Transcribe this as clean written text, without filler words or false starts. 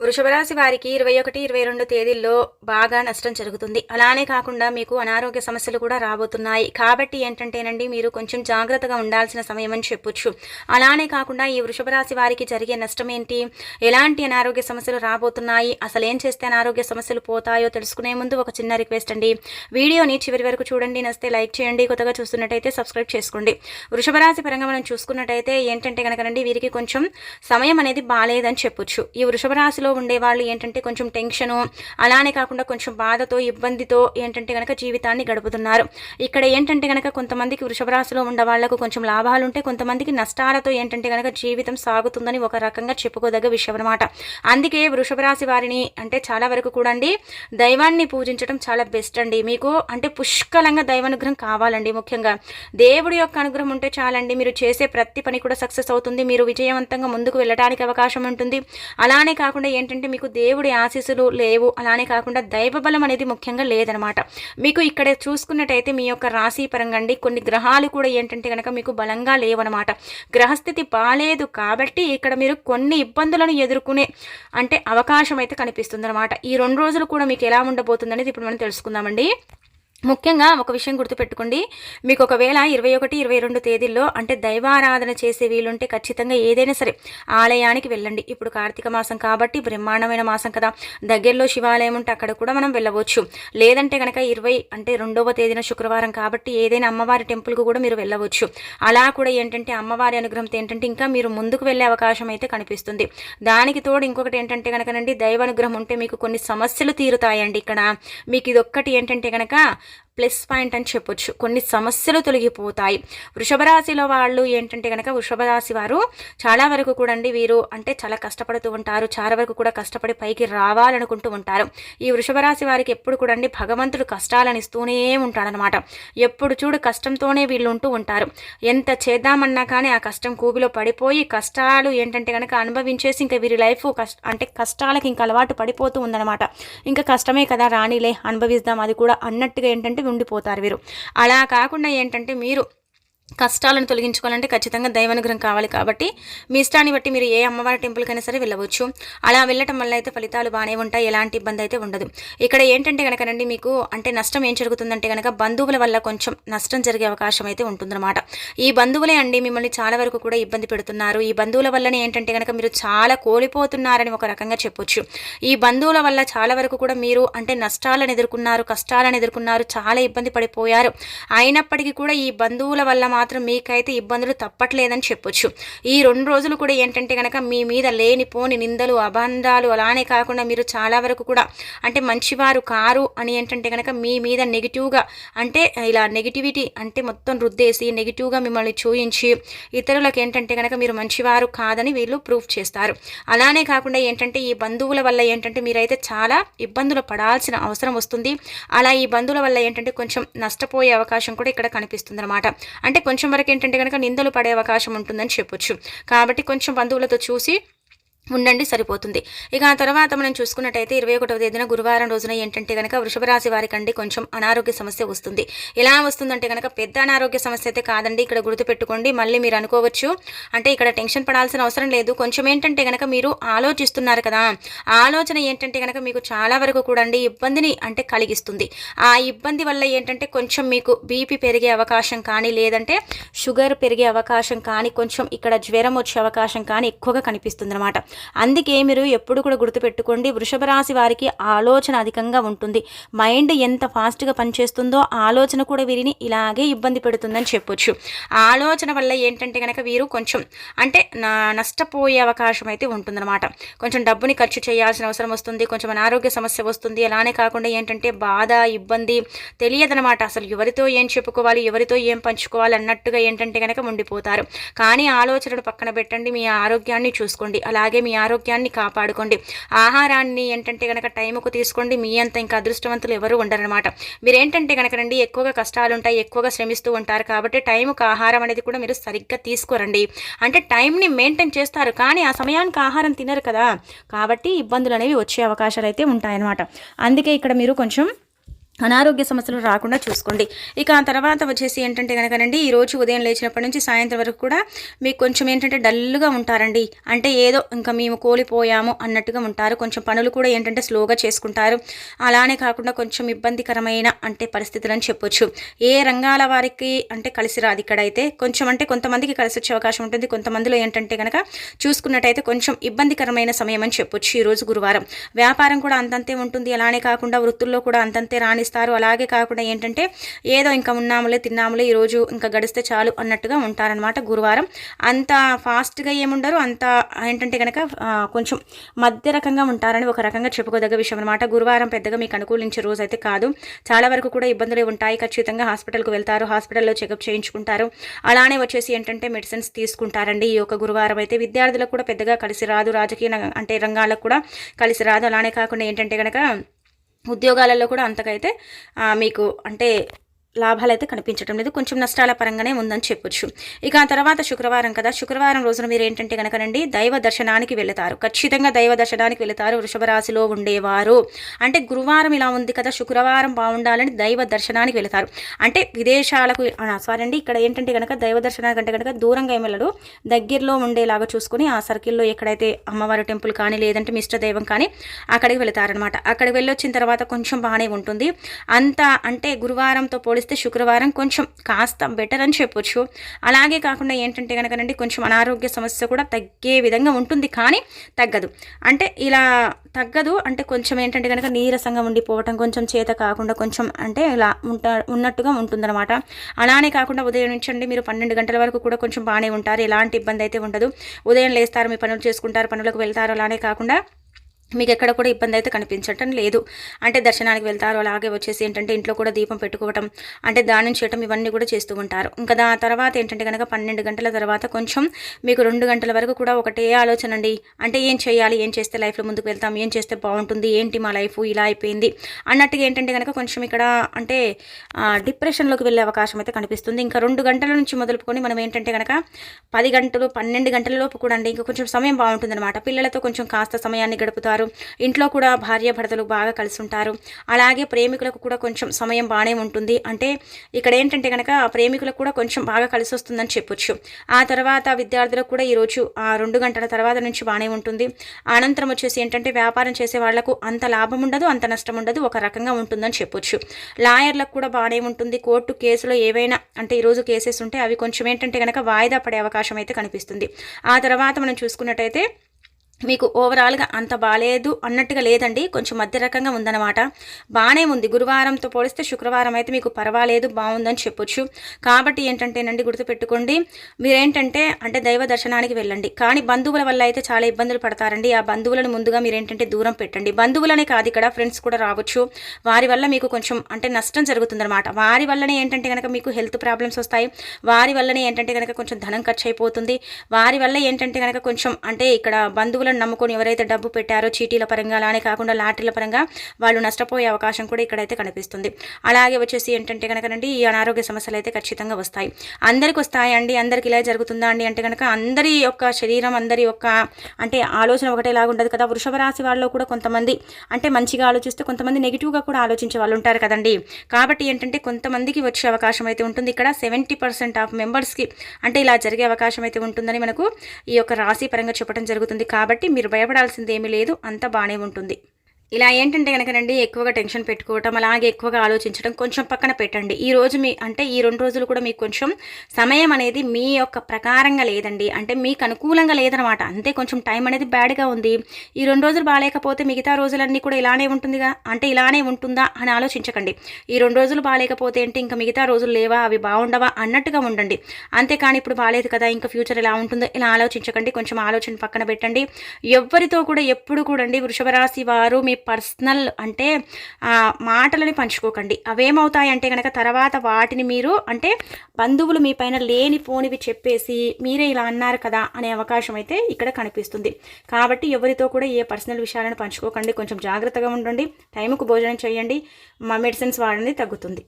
వృషభ రాశి వారికి 21, 22 తేదీల్లో బాగా నష్టం జరుగుతుంది. అలానే కాకుండా మీకు అనారోగ్య సమస్యలు కూడా రాబోతున్నాయి. కాబట్టి ఏంటంటేనండి మీరు కొంచెం జాగ్రత్తగా ఉండాల్సిన సమయం అని చెప్పొచ్చు. అలానే కాకుండా ఈ వృషభ రాశి వారికి జరిగే నష్టం ఏంటి? ఎలాంటి అనారోగ్య సమస్యలు రాబోతున్నాయి? అసలు ఏం చేస్తే అనారోగ్య సమస్యలు పోతాయో తెలుసుకునే ముందు ఒక చిన్న రిక్వెస్ట్ అండి. వీడియోని చివరి వరకు చూడండి. నచ్చితే లైక్ చేయండి. కొత్తగా చూస్తున్నట్టయితే సబ్స్క్రైబ్ చేసుకోండి. వృషభ రాశి పరంగా మనం చూసుకున్నట్టయితే ఏంటంటే కనుకనండి వీరికి కొంచెం సమయం అనేది బాలేదని చెప్పొచ్చు. ఈ వృషభ రాశిలో ఉండేవాళ్ళు ఏంటంటే కొంచెం టెన్షను, అలానే కాకుండా కొంచెం బాధతో ఇబ్బందితో ఏంటంటే కనుక జీవితాన్ని గడుపుతున్నారు. ఇక్కడ ఏంటంటే కనుక కొంతమందికి వృషభ రాశిలో ఉండే వాళ్లకు కొంచెం లాభాలు ఉంటే, కొంతమందికి నష్టాలతో ఏంటంటే కనుక జీవితం సాగుతుందని ఒక రకంగా చెప్పుకోదగ్గ విషయం అనమాట. అందుకే వృషభ రాశి వారిని అంటే చాలా వరకు కూడా అండి దైవాన్ని పూజించడం చాలా బెస్ట్ అండి. మీకు అంటే పుష్కలంగా దైవానుగ్రహం కావాలండి. ముఖ్యంగా దేవుడి యొక్క అనుగ్రహం ఉంటే చాలండి. మీరు చేసే ప్రతి పని కూడా సక్సెస్ అవుతుంది. మీరు విజయవంతంగా ముందుకు వెళ్ళడానికి అవకాశం ఉంటుంది. అలానే కాకుండా ఏంటంటే మీకు దేవుడి ఆశీస్సులు లేవు. అలానే కాకుండా దైవ బలం అనేది ముఖ్యంగా లేదనమాట. మీకు ఇక్కడ చూసుకున్నట్టయితే మీ యొక్క రాశి పరంగా అండి కొన్ని గ్రహాలు కూడా ఏంటంటే కనుక మీకు బలంగా లేవనమాట. గ్రహస్థితి బాలేదు కాబట్టి ఇక్కడ మీరు కొన్ని ఇబ్బందులను ఎదుర్కొనే అంటే అవకాశం అయితే కనిపిస్తుంది అనమాట. ఈ 2 రోజులు కూడా మీకు ఎలా ఉండబోతుంది అనేది ఇప్పుడు మనం తెలుసుకుందామండి. ముఖ్యంగా ఒక విషయం గుర్తుపెట్టుకోండి. మీకు ఒకవేళ 21, 22 తేదీల్లో అంటే దైవారాధన చేసే వీలుంటే ఖచ్చితంగా ఏదైనా సరే ఆలయానికి వెళ్ళండి. ఇప్పుడు కార్తీక మాసం కాబట్టి బ్రహ్మాండమైన మాసం కదా, దగ్గరలో శివాలయం ఉంటే అక్కడ కూడా మనం వెళ్ళవచ్చు. లేదంటే కనుక 20 అంటే 2వ తేదీన శుక్రవారం కాబట్టి ఏదైనా అమ్మవారి టెంపుల్కు కూడా మీరు వెళ్ళవచ్చు. అలా కూడా ఏంటంటే అమ్మవారి అనుగ్రహంతో ఏంటంటే ఇంకా మీరు ముందుకు వెళ్ళే అవకాశం అయితే కనిపిస్తుంది. దానికి తోడు ఇంకొకటి ఏంటంటే కనుకనండి దైవ అనుగ్రహం ఉంటే మీకు కొన్ని సమస్యలు తీరుతాయండి. ఇక్కడ మీకు ఇదొక్కటి ఏంటంటే కనుక ప్లస్ పాయింట్ అని చెప్పొచ్చు. కొన్ని సమస్యలు తొలగిపోతాయి. వృషభ రాశిలో వాళ్ళు ఏంటంటే కనుక వృషభ రాశి వారు చాలా వరకు కూడా అండి వీరు అంటే చాలా కష్టపడుతూ ఉంటారు. చాలా వరకు కూడా కష్టపడి పైకి రావాలనుకుంటూ ఉంటారు. ఈ వృషభ రాశి వారికి ఎప్పుడు కూడా అండి భగవంతుడు కష్టాలను ఇస్తూనే ఉంటాడనమాట. ఎప్పుడు చూడు కష్టంతోనే వీళ్ళు ఉంటూ ఉంటారు. ఎంత చేద్దామన్నా కానీ ఆ కష్టం కూబిలో పడిపోయి కష్టాలు ఏంటంటే కనుక అనుభవించేసి ఇంకా వీరి లైఫ్ అంటే కష్టాలకు ఇంకా అలవాటు పడిపోతూ ఉందన్నమాట. ఇంకా కష్టమే కదా రాణిలే అనుభవిద్దాం అది కూడా అన్నట్టుగా ఏంటంటే ఉండిపోతారు వీరు. అలా కాకుండా ఏంటంటే మీరు కష్టాలను తొలగించుకోవాలంటే ఖచ్చితంగా దైవానుగ్రహం కావాలి. కాబట్టి మీ ఇష్టాన్ని బట్టి మీరు ఏ అమ్మవారి టెంపుల్కైనా సరే వెళ్ళవచ్చు. అలా వెళ్ళటం వల్ల అయితే ఫలితాలు బాగానే ఉంటాయి. ఎలాంటి ఇబ్బంది అయితే ఉండదు. ఇక్కడ ఏంటంటే కనుకనండి మీకు అంటే నష్టం ఏం జరుగుతుందంటే కనుక బంధువుల వల్ల కొంచెం నష్టం జరిగే అవకాశం అయితే ఉంటుందన్నమాట. ఈ బంధువులే అండి మిమ్మల్ని చాలా వరకు కూడా ఇబ్బంది పెడుతున్నారు. ఈ బంధువుల వల్లనే ఏంటంటే కనుక మీరు చాలా కోల్పోతున్నారని ఒక రకంగా చెప్పొచ్చు. ఈ బంధువుల వల్ల చాలా వరకు కూడా మీరు అంటే నష్టాలను ఎదుర్కొన్నారు, కష్టాలను ఎదుర్కొన్నారు, చాలా ఇబ్బంది పడిపోయారు. అయినప్పటికీ కూడా ఈ బంధువుల వల్ల మాత్రం మీకైతే ఇబ్బందులు తప్పట్లేదని చెప్పొచ్చు. ఈ 2 రోజులు కూడా ఏంటంటే కనుక మీ మీద లేనిపోని నిందలు, అబంధాలు, అలానే కాకుండా మీరు చాలా వరకు కూడా అంటే మంచివారు కారు అని ఏంటంటే కనుక మీ మీద నెగిటివ్గా అంటే ఇలా నెగిటివిటీ అంటే మొత్తం రుద్దేసి నెగిటివ్గా మిమ్మల్ని చూయించి ఇతరులకు ఏంటంటే కనుక మీరు మంచివారు కాదని వీళ్ళు ప్రూఫ్ చేస్తారు. అలానే కాకుండా ఏంటంటే ఈ బంధువుల వల్ల ఏంటంటే మీరైతే చాలా ఇబ్బందులు పడాల్సిన అవసరం వస్తుంది. అలా ఈ బంధువుల వల్ల ఏంటంటే కొంచెం నష్టపోయే అవకాశం కూడా ఇక్కడ కనిపిస్తుంది అనమాట. అంటే కొంచెం వరకు ఏంటంటే కనుక నిందలు పడే అవకాశం ఉంటుందని చెప్పొచ్చు. కాబట్టి కొంచెం బంధువులతో చూసి ఉండండి సరిపోతుంది. ఇక ఆ తర్వాత మనం చూసుకున్నట్టయితే 21వ తేదీన గురువారం రోజున ఏంటంటే కనుక వృషభ రాశి వారికండి కొంచెం అనారోగ్య సమస్య వస్తుంది. ఎలా వస్తుందంటే కనుక పెద్ద అనారోగ్య సమస్య అయితే కాదండి. ఇక్కడ గుర్తుపెట్టుకోండి. మళ్ళీ మీరు అనుకోవచ్చు అంటే ఇక్కడ టెన్షన్ పడాల్సిన అవసరం లేదు. కొంచెం ఏంటంటే కనుక మీరు ఆలోచిస్తున్నారు కదా, ఆలోచన ఏంటంటే కనుక మీకు చాలా వరకు కూడా అండి ఇబ్బందిని అంటే కలిగిస్తుంది. ఆ ఇబ్బంది వల్ల ఏంటంటే కొంచెం మీకు బీపీ పెరిగే అవకాశం కానీ లేదంటే షుగర్ పెరిగే అవకాశం కానీ కొంచెం ఇక్కడ జ్వరం వచ్చే అవకాశం కానీ ఎక్కువగా కనిపిస్తుంది అనమాట. అందుకే మీరు ఎప్పుడు కూడా గుర్తుపెట్టుకోండి వృషభ రాశి వారికి ఆలోచన అధికంగా ఉంటుంది. మైండ్ ఎంత ఫాస్ట్గా పనిచేస్తుందో ఆలోచన కూడా వీరిని ఇలాగే ఇబ్బంది పెడుతుందని చెప్పొచ్చు. ఆలోచన వల్ల ఏంటంటే కనుక వీరు కొంచెం అంటే నష్టపోయే అవకాశం అయితే ఉంటుందన్నమాట. కొంచెం డబ్బుని ఖర్చు చేయాల్సిన అవసరం వస్తుంది. కొంచెం అనారోగ్య సమస్య వస్తుంది. అలానే కాకుండా ఏంటంటే బాధ ఇబ్బంది తెలియదనమాట. అసలు ఎవరితో ఏం చెప్పుకోవాలి, ఎవరితో ఏం పంచుకోవాలి అన్నట్టుగా ఏంటంటే కనుక ఉండిపోతారు. కానీ ఆలోచనను పక్కన పెట్టండి. మీ ఆరోగ్యాన్ని చూసుకోండి. అలాగే మీ ఆరోగ్యాన్ని కాపాడుకోండి. ఆహారాన్ని ఏంటంటే కనుక టైంకు తీసుకోండి. మీ అంత ఇంకా అదృష్టవంతులు ఎవరు ఉండరనమాట. మీరు ఏంటంటే కనుక రండి ఎక్కువగా కష్టాలు ఉంటాయి, ఎక్కువగా శ్రమిస్తూ ఉంటారు. కాబట్టి టైంకు ఆహారం అనేది కూడా మీరు సరిగ్గా తీసుకోరండి. అంటే టైంని మెయింటైన్ చేస్తారు కానీ ఆ సమయానికి ఆహారం తినరు కదా, కాబట్టి ఇబ్బందులు అనేవి వచ్చే అవకాశాలు అయితే ఉంటాయన్నమాట. అందుకే ఇక్కడ మీరు కొంచెం అనారోగ్య సమస్యలు రాకుండా చూసుకోండి. ఇక ఆ తర్వాత వచ్చేసి ఏంటంటే కనుకనండి, ఈరోజు ఉదయం లేచినప్పటి నుంచి సాయంత్రం వరకు కూడా మీకు కొంచెం ఏంటంటే డల్గా ఉంటారండి. అంటే ఏదో ఇంకా మేము కోల్పోయాము అన్నట్టుగా ఉంటారు. కొంచెం పనులు కూడా ఏంటంటే స్లోగా చేసుకుంటారు. అలానే కాకుండా కొంచెం ఇబ్బందికరమైన అంటే పరిస్థితులని చెప్పొచ్చు. ఏ రంగాల వారికి అంటే కలిసి రాదు ఇక్కడైతే. కొంచెం అంటే కొంతమందికి కలిసి వచ్చే అవకాశం ఉంటుంది. కొంతమందిలో ఏంటంటే కనుక చూసుకున్నట్టయితే కొంచెం ఇబ్బందికరమైన సమయం అని చెప్పొచ్చు ఈరోజు గురువారం. వ్యాపారం కూడా అంతంతే ఉంటుంది. అలానే కాకుండా వృత్తుల్లో కూడా అంతంతే రాణిస్తారు. అలాగే కాకుండా ఏంటంటే ఏదో ఇంకా ఉన్నాములే తిన్నాములే ఈరోజు ఇంకా గడిస్తే చాలు అన్నట్టుగా ఉంటారనమాట గురువారం. అంత ఫాస్ట్గా ఏముండరు, అంత ఏంటంటే కనుక కొంచెం మధ్య రకంగా ఉంటారని ఒక రకంగా చెప్పుకోదగ్గ విషయం అనమాట. గురువారం పెద్దగా మీకు అనుకూలించే రోజు అయితే కాదు. చాలా వరకు కూడా ఇబ్బందులు ఉంటాయి. ఖచ్చితంగా హాస్పిటల్కి వెళ్తారు, హాస్పిటల్లో చెకప్ చేయించుకుంటారు. అలానే వచ్చేసి ఏంటంటే మెడిసిన్స్ తీసుకుంటారండి ఈ యొక్క గురువారం అయితే. విద్యార్థులకు కూడా పెద్దగా కలిసి రాదు, రాజకీయ అంటే రంగాలకు కూడా కలిసి రాదు. అలానే కాకుండా ఏంటంటే కనుక ఉద్యోగాలలో కూడా అంతకైతే మీకు అంటే లాభాలు అయితే కనిపించడం లేదు. కొంచెం నష్టాల పరంగానే ఉందని చెప్పొచ్చు. ఇక ఆ తర్వాత శుక్రవారం కదా, శుక్రవారం రోజున మీరు ఏంటంటే కనుకనండి దైవ దర్శనానికి వెళతారు. ఖచ్చితంగా దైవ దర్శనానికి వెళతారు వృషభ రాశిలో ఉండేవారు. అంటే గురువారం ఇలా ఉంది కదా, శుక్రవారం బాగుండాలని దైవ దర్శనానికి వెళతారు. అంటే విదేశాలకు సారీ అండి, ఇక్కడ ఏంటంటే కనుక దైవ దర్శనానికి అంటే కనుక దూరంగా ఏం వెళ్ళడు, దగ్గరలో ఉండేలాగా చూసుకుని ఆ సర్కిల్లో ఎక్కడైతే అమ్మవారి టెంపుల్ కానీ లేదంటే మిష్ట దైవం కానీ అక్కడికి వెళతారనమాట. అక్కడికి వెళ్ళొచ్చిన తర్వాత కొంచెం బాగానే ఉంటుంది. అంత అంటే గురువారంతో పోలిస్తే శుక్రవారం కొంచెం కాస్త బెటర్ అని చెప్పొచ్చు. అలాగే కాకుండా ఏంటంటే కనుకనండి కొంచెం అనారోగ్య సమస్య కూడా తగ్గే విధంగా ఉంటుంది, కానీ తగ్గదు. అంటే ఇలా తగ్గదు అంటే కొంచెం ఏంటంటే కనుక నీరసంగా ఉండిపోవటం, కొంచెం చేత కాకుండా కొంచెం అంటే ఇలా ఉన్నట్టుగా ఉంటుందన్నమాట. అలానే కాకుండా ఉదయం నుంచి అండి మీరు 12 గంటల వరకు కూడా కొంచెం బాగానే ఉంటారు. ఎలాంటి ఇబ్బంది అయితే ఉండదు. ఉదయం లేస్తారు, మీ పనులు చేసుకుంటారు, పనులకు వెళ్తారు. అలానే కాకుండా మీకు ఎక్కడ కూడా ఇబ్బంది అయితే కనిపించటం లేదు. అంటే దర్శనానికి వెళ్తారు. అలాగే వచ్చేసి ఏంటంటే ఇంట్లో కూడా దీపం పెట్టుకోవటం, అంటే దానం చేయటం, ఇవన్నీ కూడా చేస్తూ ఉంటారు. ఇంకా దాని తర్వాత ఏంటంటే కనుక 12 గంటల తర్వాత కొంచెం మీకు 2 గంటల వరకు కూడా ఒకటే ఆలోచన అండి. అంటే ఏం చేయాలి, ఏం చేస్తే లైఫ్లో ముందుకు వెళ్తాం, ఏం చేస్తే బాగుంటుంది, ఏంటి మా లైఫ్ ఇలా అయిపోయింది అన్నట్టుగా ఏంటంటే కనుక కొంచెం ఇక్కడ అంటే డిప్రెషన్లోకి వెళ్ళే అవకాశం అయితే కనిపిస్తుంది. ఇంకా 2 గంటల నుంచి మొదలుకొని మనం ఏంటంటే కనుక 10 గంటలు 12 గంటల లోపు కూడా అండి ఇంకా కొంచెం సమయం బాగుంటుందన్నమాట. పిల్లలతో కొంచెం కాస్త సమయాన్ని గడుపుతారు. ఇంట్లో కూడా భార్యాభర్తలు బాగా కలిసి ఉంటారు. అలాగే ప్రేమికులకు కూడా కొంచెం సమయం బాగానే ఉంటుంది. అంటే ఇక్కడ ఏంటంటే కనుక ప్రేమికులకు కూడా కొంచెం బాగా కలిసి వస్తుందని చెప్పొచ్చు. ఆ తర్వాత విద్యార్థులకు కూడా ఈరోజు 2 గంటల తర్వాత నుంచి బాగానే ఉంటుంది. అనంతరం వచ్చేసి ఏంటంటే వ్యాపారం చేసే వాళ్లకు అంత లాభం ఉండదు, అంత నష్టం ఉండదు, ఒక రకంగా ఉంటుందని చెప్పొచ్చు. లాయర్లకు కూడా బాగానే ఉంటుంది. కోర్టు కేసులో ఏవైనా అంటే ఈరోజు కేసెస్ ఉంటే అవి కొంచెం ఏంటంటే కనుక వాయిదా పడే అవకాశం అయితే కనిపిస్తుంది. ఆ తర్వాత మనం చూసుకున్నట్టయితే మీకు ఓవరాల్గా అంత బాగాలేదు అన్నట్టుగా లేదండి, కొంచెం మధ్య రకంగా ఉందన్నమాట. బాగానే ఉంది. గురువారంతో పోలిస్తే శుక్రవారం అయితే మీకు పర్వాలేదు, బాగుందని చెప్పొచ్చు. కాబట్టి ఏంటంటేనండి గుర్తుపెట్టుకోండి, మీరేంటంటే అంటే దైవ దర్శనానికి వెళ్ళండి. కానీ బంధువుల వల్ల అయితే చాలా ఇబ్బందులు పడతారండి. ఆ బంధువులను ముందుగా మీరేంటంటే దూరం పెట్టండి. బంధువులనే కాదు, ఇక్కడ ఫ్రెండ్స్ కూడా రావచ్చు. వారి వల్ల మీకు కొంచెం అంటే నష్టం జరుగుతుందన్నమాట. వారి వల్లనే ఏంటంటే కనుక మీకు హెల్త్ ప్రాబ్లమ్స్ వస్తాయి. వారి వల్లనే ఏంటంటే కనుక కొంచెం ధనం ఖర్చు అయిపోతుంది. వారి వల్ల ఏంటంటే కనుక కొంచెం అంటే ఇక్కడ బంధువులు నమ్ముకొని ఎవరైతే డబ్బు పెట్టారో చీటీల పరంగా అలానే కాకుండా లాటరీల పరంగా వాళ్ళు నష్టపోయే అవకాశం కూడా ఇక్కడైతే కనిపిస్తుంది. అలాగే వచ్చేసి ఏంటంటే కనుకనండి ఈ అనారోగ్య సమస్యలు అయితే ఖచ్చితంగా వస్తాయి. అందరికి వస్తాయండి. అందరికి ఇలా జరుగుతుందా అండి అంటే కనుక అందరి యొక్క శరీరం, అందరి యొక్క అంటే ఆలోచన ఒకటేలాగా ఉండదు కదా. వృషభ రాశి వాళ్ళలో కూడా కొంతమంది అంటే మంచిగా ఆలోచిస్తే కొంతమంది నెగిటివ్గా కూడా ఆలోచించే వాళ్ళు ఉంటారు కదండి. కాబట్టి ఏంటంటే కొంతమందికి వచ్చే అవకాశం అయితే ఉంటుంది. ఇక్కడ 70% ఆఫ్ మెంబర్స్కి అంటే ఇలా జరిగే అవకాశం అయితే ఉంటుందని మనకు ఈ యొక్క రాశి పరంగా చెప్పడం జరుగుతుంది. కాబట్టి మీరు భయపడాల్సింది ఏమీ లేదు, అంతా బాగానే ఉంటుంది. ఇలా ఏంటంటే కనుకనండి ఎక్కువగా టెన్షన్ పెట్టుకోవటం, అలాగే ఎక్కువగా ఆలోచించడం కొంచెం పక్కన పెట్టండి. ఈ రోజు మీ అంటే ఈ 2 రోజులు కూడా మీకు కొంచెం సమయం అనేది మీ యొక్క ప్రకారంగా లేదండి, అంటే మీకు అనుకూలంగా లేదనమాట. అంతే, కొంచెం టైం అనేది బ్యాడ్గా ఉంది. ఈ 2 రోజులు బాగాలేకపోతే మిగతా రోజులన్నీ కూడా ఇలానే ఉంటుందిగా, అంటే ఇలానే ఉంటుందా అని ఆలోచించకండి. ఈ 2 రోజులు బాగాలేకపోతే ఏంటి ఇంకా మిగతా రోజులు లేవా, అవి బాగుండవా అన్నట్టుగా ఉండండి. అంతేకాని ఇప్పుడు బాగాలేదు కదా ఇంకా ఫ్యూచర్ ఎలా ఉంటుందో ఇలా ఆలోచించకండి. కొంచెం ఆలోచన పక్కన పెట్టండి. ఎవరితో కూడా ఎప్పుడు కూడా అండి వృషభ రాశి వారు మీ పర్సనల్ అంటే మాటలని పంచుకోకండి. అవేమవుతాయి అంటే కనుక తర్వాత వాటిని మీరు అంటే బంధువులు మీ పైన లేనిపోనివి చెప్పేసి మీరే ఇలా అన్నారు కదా అనే అవకాశం అయితే ఇక్కడ కనిపిస్తుంది. కాబట్టి ఎవరితో కూడా ఏ పర్సనల్ విషయాలను పంచుకోకండి. కొంచెం జాగ్రత్తగా ఉండండి. టైంకు భోజనం చేయండి. మెడిసిన్స్ వాడండి, తగ్గుతుంది.